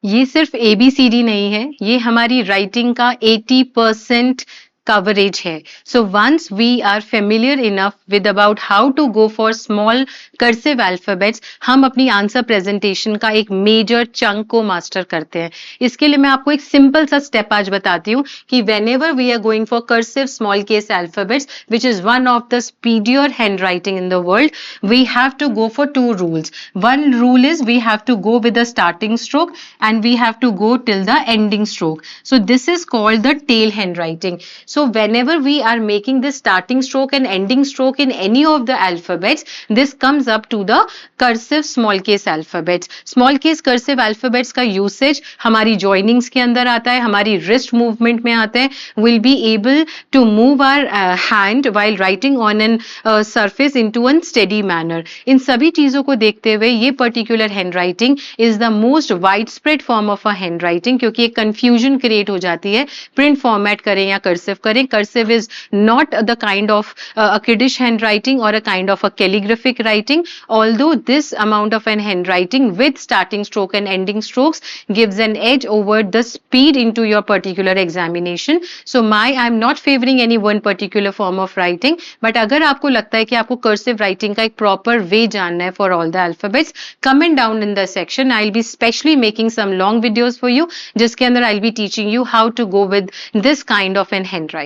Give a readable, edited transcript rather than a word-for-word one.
ये सिर्फ ABCD नहीं है, ये हमारी राइटिंग का 80% कवरेज है. So once we are familiar enough with about how to go for small cursive alphabets, हम अपनी आंसर प्रेजेंटेशन का एक मेजर चंक को मास्टर करते हैं. इसके लिए मैं आपको एक सिंपल सा स्टेप आज बताती हूँ कि whenever we are going for cursive small case alphabets, which is one of the speedier handwriting in the world, we have to go for two rules. One rule is we have to go with the starting stroke and we have to go till the ending stroke. So this is called the tail handwriting. So whenever we are making this starting stroke and ending stroke in any of the alphabets, this comes up to the cursive small case alphabets. Small case cursive alphabets का usage हमारी joinings के अंदर आता है, हमारी wrist movement में आता है. We'll be able to move our hand while writing on an surface into a steady manner. इन सभी चीजों को देखते हुए ये particular handwriting is the most widespread form of a handwriting, क्योंकि एक confusion create हो जाती है print format करें या cursive करें. Cursive is not the kind of a kiddish handwriting or a kind of a calligraphic writing, although this amount of an handwriting with starting stroke and ending strokes gives an edge over the speed into your particular examination. So I'm not favoring any one particular form of writing, but अगर आपको लगता है कि आपको cursive writing का एक proper way जानना है for all the alphabets, comment down in the section. I'll be specially making some long videos for you जिसके अंदर I'll be teaching you how to go with this kind of an handwriting.